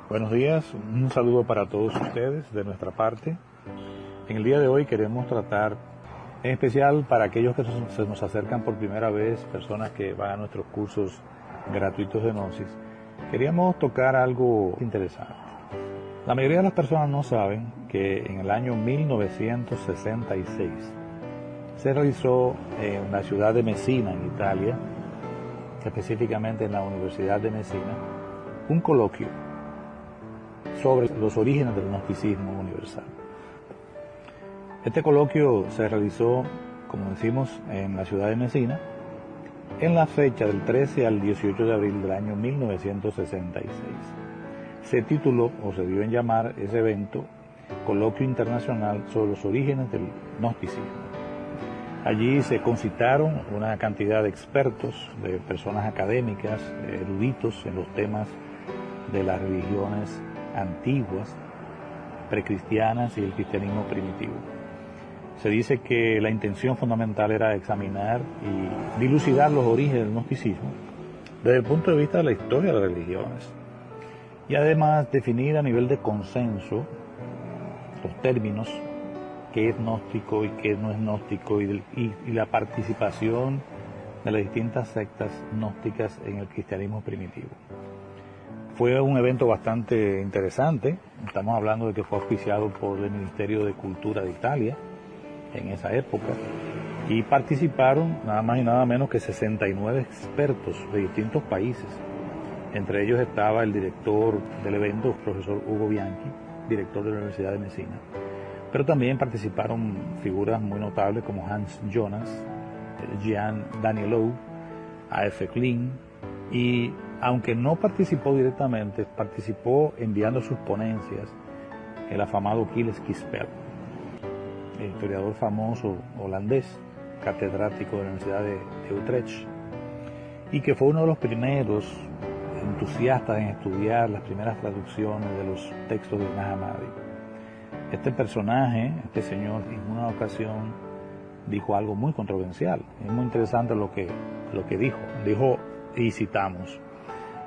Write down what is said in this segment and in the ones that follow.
Buenos días, un saludo para todos ustedes de nuestra parte. En el día de hoy queremos tratar, en especial para aquellos que se nos acercan por primera vez, personas que van a nuestros cursos gratuitos de Gnosis, queríamos tocar algo interesante. La mayoría de las personas no saben que en el año 1966 se realizó en la ciudad de Messina, en Italia, específicamente en la Universidad de Messina, un coloquio sobre los orígenes del gnosticismo universal. Este coloquio se realizó, como decimos, en la ciudad de Messina, en la fecha del 13 al 18 de abril del año 1966. Se tituló, o se dio en llamar ese evento, Coloquio Internacional sobre los orígenes del gnosticismo. Allí se concitaron una cantidad de expertos, de personas académicas, eruditos en los temas de las religiones antiguas, precristianas y el cristianismo primitivo. Se dice que la intención fundamental era examinar y dilucidar los orígenes del gnosticismo desde el punto de vista de la historia de las religiones y además definir a nivel de consenso los términos, qué es gnóstico y qué no es gnóstico y la participación de las distintas sectas gnósticas en el cristianismo primitivo. Fue un evento bastante interesante. Estamos hablando de que fue auspiciado por el Ministerio de Cultura de Italia en esa época y participaron nada más y nada menos que 69 expertos de distintos países. Entre ellos estaba el director del evento, profesor Ugo Bianchi, director de la Universidad de Messina. Pero también participaron figuras muy notables como Hans Jonas, Gian Danielou, A.F. Klein, y aunque no participó directamente, participó enviando sus ponencias el afamado Gilles Quispel, el historiador famoso holandés, catedrático de la Universidad de Utrecht, y que fue uno de los primeros entusiastas en estudiar las primeras traducciones de los textos de Nag Hammadi. Este personaje, este señor, en una ocasión dijo algo muy controversial. Es muy interesante lo que dijo. Dijo, y citamos: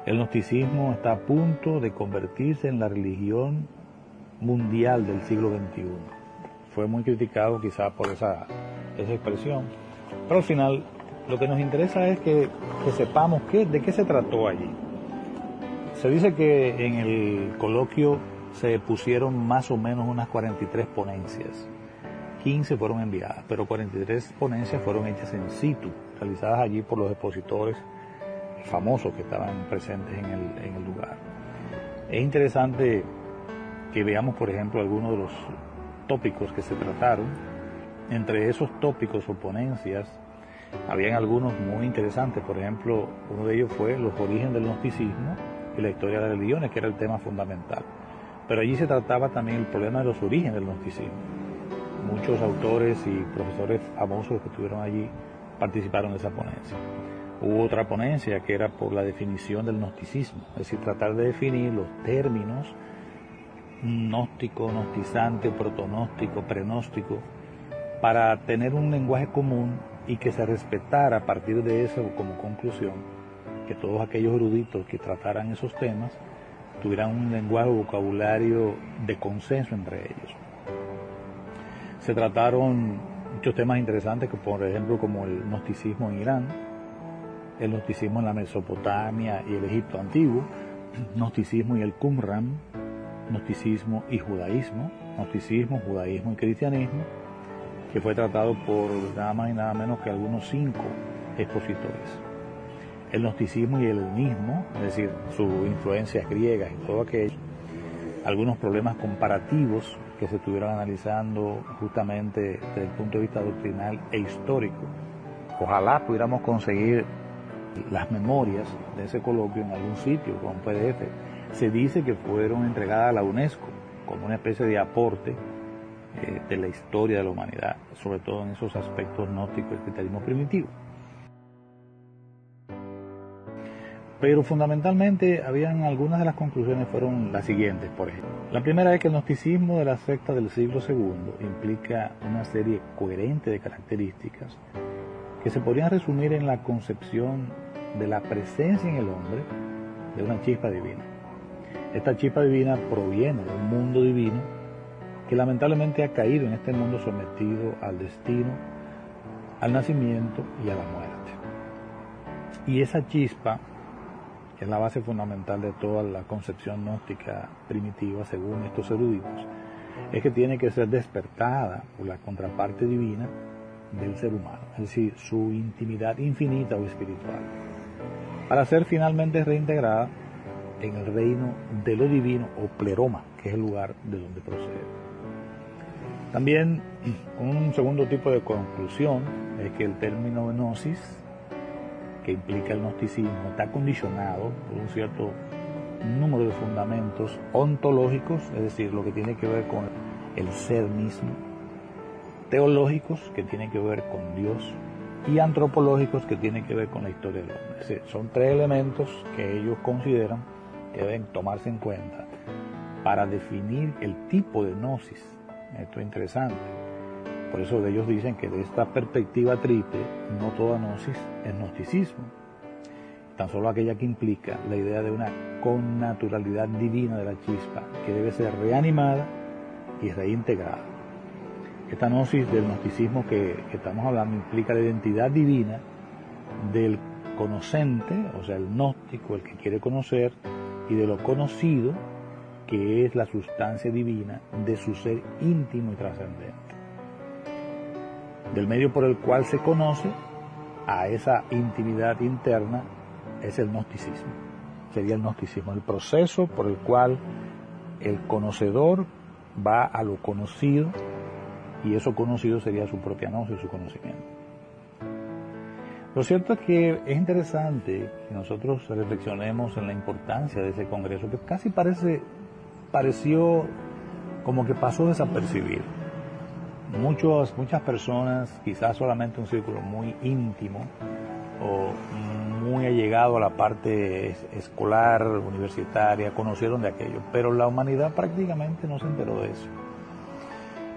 el gnosticismo está a punto de convertirse en la religión mundial del siglo XXI. Fue muy criticado quizá por esa expresión, pero al final lo que nos interesa es que sepamos de qué se trató allí. Se dice que en el coloquio se pusieron más o menos unas 43 ponencias. 15 fueron enviadas, pero 43 ponencias fueron hechas in situ, realizadas allí por los expositores famosos que estaban presentes en el lugar. Es interesante que veamos, por ejemplo, algunos de los tópicos que se trataron. Entre esos tópicos o ponencias, habían algunos muy interesantes. Por ejemplo, uno de ellos fue los orígenes del gnosticismo y la historia de las religiones, que era el tema fundamental. Pero allí se trataba también el problema de los orígenes del gnosticismo. Muchos autores y profesores famosos que estuvieron allí participaron de esa ponencia. Hubo otra ponencia que era por la definición del gnosticismo, es decir, tratar de definir los términos gnóstico, gnosticante, protonóstico, prenóstico, para tener un lenguaje común y que se respetara a partir de eso como conclusión, que todos aquellos eruditos que trataran esos temas tuvieran un lenguaje o vocabulario de consenso entre ellos. Se trataron muchos temas interesantes, que por ejemplo como el gnosticismo en Irán, el gnosticismo en la Mesopotamia y el Egipto antiguo, gnosticismo y el Qumran, gnosticismo y judaísmo, gnosticismo, judaísmo y cristianismo, que fue tratado por nada más y nada menos que algunos 5 expositores. El gnosticismo y el helenismo, es decir, sus influencias griegas y todo aquello, algunos problemas comparativos que se estuvieron analizando justamente desde el punto de vista doctrinal e histórico. Ojalá pudiéramos conseguir las memorias de ese coloquio en algún sitio con un PDF. Se dice que fueron entregadas a la UNESCO como una especie de aporte de la historia de la humanidad, sobre todo en esos aspectos gnósticos del cristianismo primitivo. Pero fundamentalmente habían algunas de las conclusiones fueron las siguientes, por ejemplo. La primera es que el gnosticismo de la secta del siglo II implica una serie coherente de características que se podrían resumir en la concepción de la presencia en el hombre de una chispa divina. Esta chispa divina proviene de un mundo divino que lamentablemente ha caído en este mundo sometido al destino, al nacimiento y a la muerte. Y esa chispa, que es la base fundamental de toda la concepción gnóstica primitiva, según estos eruditos, es que tiene que ser despertada por la contraparte divina del ser humano, es decir, su intimidad infinita o espiritual, para ser finalmente reintegrada en el reino de lo divino o pleroma, que es el lugar de donde procede. También un segundo tipo de conclusión es que el término gnosis, que implica el gnosticismo, está condicionado por un cierto número de fundamentos ontológicos, es decir, lo que tiene que ver con el ser mismo, teológicos, que tienen que ver con Dios, y antropológicos, que tienen que ver con la historia del hombre. Es decir, son tres elementos que ellos consideran que deben tomarse en cuenta para definir el tipo de gnosis. Esto es interesante. Por eso ellos dicen que de esta perspectiva triple, no toda gnosis es gnosticismo, tan solo aquella que implica la idea de una connaturalidad divina de la chispa, que debe ser reanimada y reintegrada. Esta gnosis del gnosticismo que estamos hablando implica la identidad divina del conocente, o sea, el gnóstico, el que quiere conocer, y de lo conocido, que es la sustancia divina de su ser íntimo y trascendente. Del medio por el cual se conoce a esa intimidad interna es el gnosticismo. Sería el gnosticismo, el proceso por el cual el conocedor va a lo conocido, y eso conocido sería su propia gnosis, su conocimiento. Lo cierto es que es interesante que nosotros reflexionemos en la importancia de ese congreso, que casi pareció como que pasó desapercibido. Muchas personas, quizás solamente un círculo muy íntimo o muy allegado a la parte escolar, universitaria, conocieron de aquello, pero la humanidad prácticamente no se enteró de eso.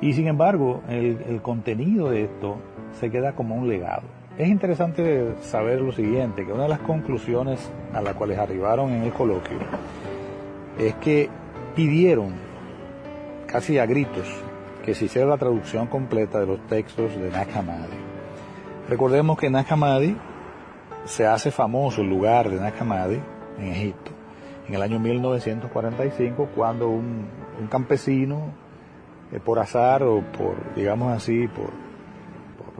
Y sin embargo, el contenido de esto se queda como un legado. Es interesante saber lo siguiente, que una de las conclusiones a las cuales arribaron en el coloquio es que pidieron casi a gritos que se hiciera la traducción completa de los textos de Nag Hammadi. Recordemos que Nag Hammadi se hace famoso, el lugar de Nag Hammadi en Egipto, en el año 1945, cuando un campesino, por azar o por, digamos así, por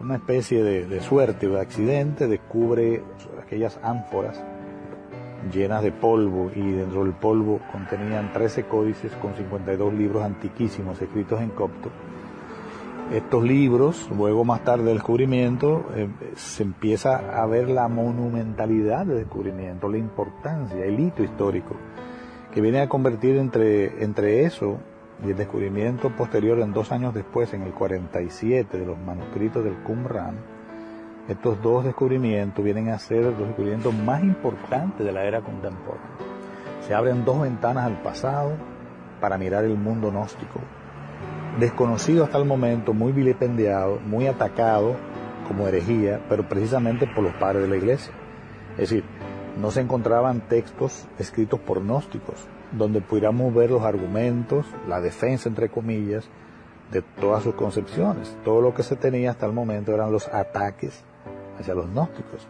una especie de suerte o de accidente, descubre aquellas ánforas llenas de polvo, y dentro del polvo contenían 13 códices con 52 libros antiquísimos escritos en copto. Estos libros, luego más tarde del descubrimiento, se empieza a ver la monumentalidad del descubrimiento, la importancia, el hito histórico, que viene a convertir entre eso y el descubrimiento posterior, en 2 años después, en el 47, de los manuscritos del Qumran. Estos dos descubrimientos vienen a ser los descubrimientos más importantes de la era contemporánea. Se abren 2 ventanas al pasado para mirar el mundo gnóstico, desconocido hasta el momento, muy vilipendiado, muy atacado como herejía, pero precisamente por los padres de la Iglesia. Es decir, no se encontraban textos escritos por gnósticos donde pudiéramos ver los argumentos, la defensa, entre comillas, de todas sus concepciones. Todo lo que se tenía hasta el momento eran los ataques hacia los gnósticos.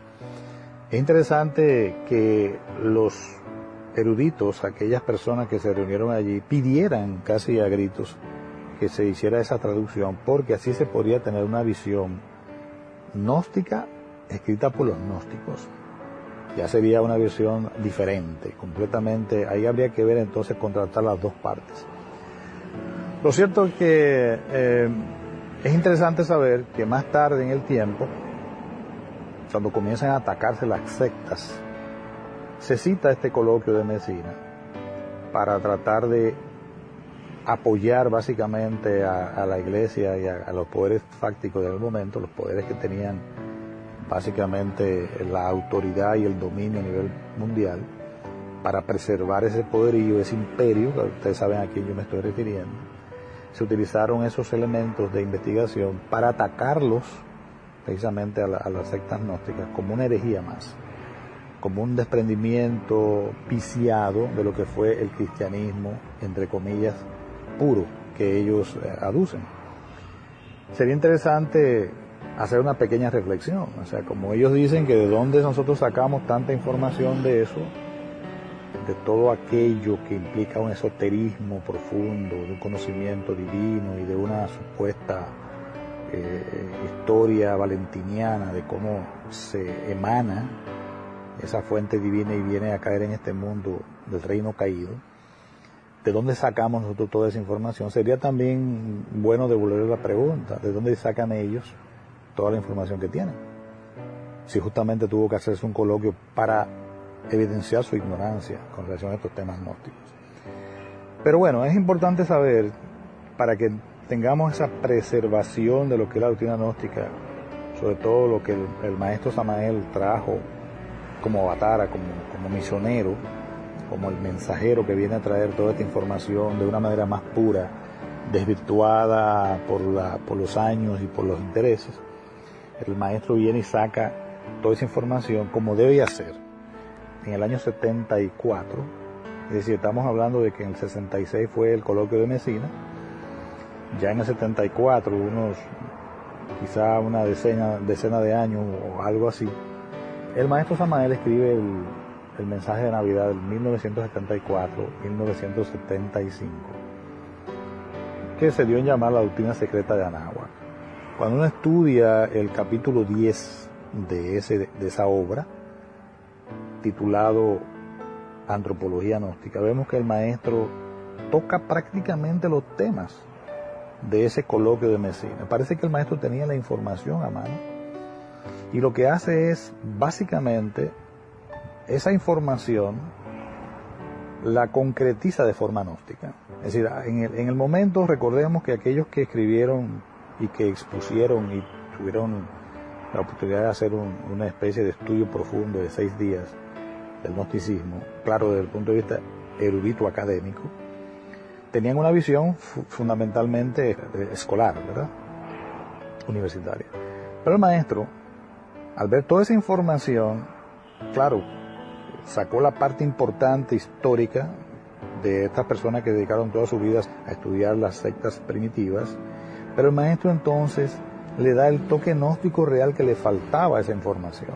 Es interesante que los eruditos, aquellas personas que se reunieron allí, pidieran casi a gritos que se hiciera esa traducción, porque así se podría tener una visión gnóstica escrita por los gnósticos. Ya sería una visión diferente, completamente. Ahí habría que ver entonces, contrastar las dos partes. Lo cierto es que es interesante saber que más tarde en el tiempo, cuando comienzan a atacarse las sectas, se cita este coloquio de Mesina para tratar de apoyar básicamente a la Iglesia y a los poderes fácticos del momento, los poderes que tenían básicamente la autoridad y el dominio a nivel mundial, para preservar ese poderío, ese imperio, que ustedes saben a quién yo me estoy refiriendo. Se utilizaron esos elementos de investigación para atacarlos precisamente a las sectas gnósticas como una herejía más. como un desprendimiento viciado de lo que fue el cristianismo, entre comillas, puro, que ellos aducen. Sería interesante hacer una pequeña reflexión, o sea, como ellos dicen que de dónde nosotros sacamos tanta información de eso, de todo aquello que implica un esoterismo profundo, de un conocimiento divino y de una supuesta historia valentiniana de cómo se emana esa fuente divina y viene a caer en este mundo del reino caído. ¿De dónde sacamos nosotros toda esa información? Sería también bueno devolver la pregunta, ¿de dónde sacan ellos toda la información que tienen? Si justamente tuvo que hacerse un coloquio para evidenciar su ignorancia con relación a estos temas gnósticos. Pero bueno, es importante saber, para que tengamos esa preservación de lo que es la doctrina gnóstica, sobre todo lo que el maestro Samael trajo como avatara, como misionero, como el mensajero que viene a traer toda esta información de una manera más pura, desvirtuada por los años y por los intereses. El maestro viene y saca toda esa información como debe hacer. En el año 74, es decir, estamos hablando de que en el 66 fue el coloquio de Mesina, ya en el 74, quizá una decena de años o algo así, el maestro Samael escribe el mensaje de Navidad del 1974-1975, que se dio en llamar la doctrina secreta de Anáhuac. Cuando uno estudia el capítulo 10 de esa obra, titulado Antropología Gnóstica, vemos que el maestro toca prácticamente los temas de ese coloquio de Mesina. Parece que el maestro tenía la información a mano y lo que hace es básicamente esa información la concretiza de forma gnóstica. Es decir, en el momento, recordemos que aquellos que escribieron y que expusieron y tuvieron la oportunidad de hacer una especie de estudio profundo de 6 días del gnosticismo, claro, desde el punto de vista erudito académico, tenían una visión fundamentalmente escolar, ¿verdad? Universitaria. Pero el maestro, al ver toda esa información, claro, sacó la parte importante histórica de estas personas que dedicaron todas sus vidas a estudiar las sectas primitivas, pero el maestro entonces le da el toque gnóstico real que le faltaba a esa información,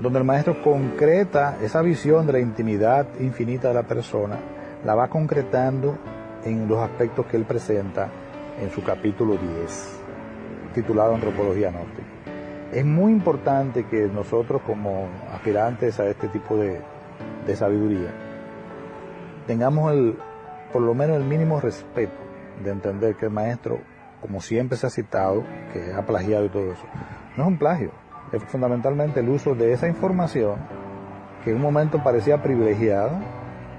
donde el maestro concreta esa visión de la intimidad infinita de la persona, la va concretando en los aspectos que él presenta en su capítulo 10, titulado Antropología Gnóstica. Es muy importante que nosotros, como aspirantes a este tipo de sabiduría, tengamos por lo menos el mínimo respeto de entender que el maestro, como siempre se ha citado, que ha plagiado y todo eso, no es un plagio, es fundamentalmente el uso de esa información que en un momento parecía privilegiada,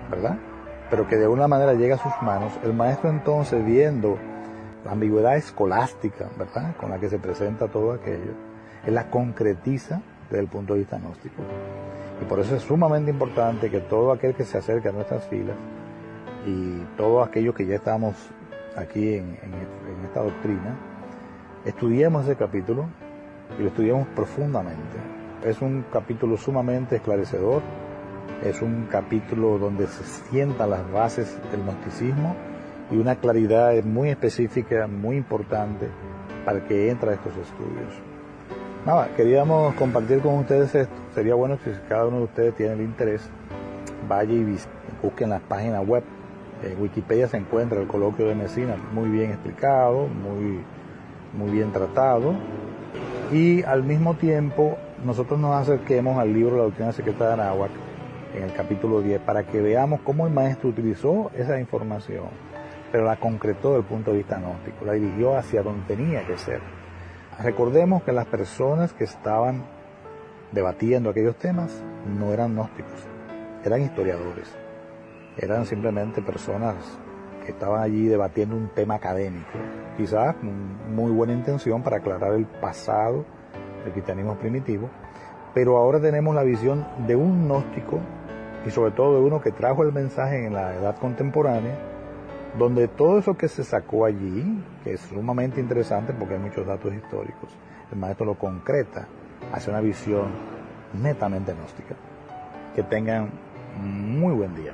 ¿verdad?, pero que de alguna manera llega a sus manos. El maestro entonces, viendo la ambigüedad escolástica, ¿verdad?, con la que se presenta todo aquello, él la concretiza desde el punto de vista gnóstico. Y por eso es sumamente importante que todo aquel que se acerque a nuestras filas y todos aquellos que ya estamos aquí en esta doctrina, estudiemos ese capítulo y lo estudiemos profundamente. Es un capítulo sumamente esclarecedor, es un capítulo donde se sientan las bases del gnosticismo y una claridad muy específica, muy importante para el que entra a estos estudios. Nada, queríamos compartir con ustedes esto. Sería bueno que si cada uno de ustedes tiene el interés, vaya y busque en las páginas web. En Wikipedia se encuentra el coloquio de Mesina, muy bien explicado, muy bien tratado, y al mismo tiempo nosotros nos acerquemos al libro La Doctrina Secreta de Anáhuac, en el capítulo 10, para que veamos cómo el maestro utilizó esa información, pero la concretó desde el punto de vista gnóstico, la dirigió hacia donde tenía que ser. Recordemos que las personas que estaban debatiendo aquellos temas no eran gnósticos, eran historiadores, eran simplemente personas que estaban allí debatiendo un tema académico, quizás con muy buena intención para aclarar el pasado del cristianismo primitivo, pero ahora tenemos la visión de un gnóstico y sobre todo de uno que trajo el mensaje en la edad contemporánea, donde todo eso que se sacó allí, que es sumamente interesante porque hay muchos datos históricos, el maestro lo concreta hacia una visión netamente gnóstica. Que tengan muy buen día.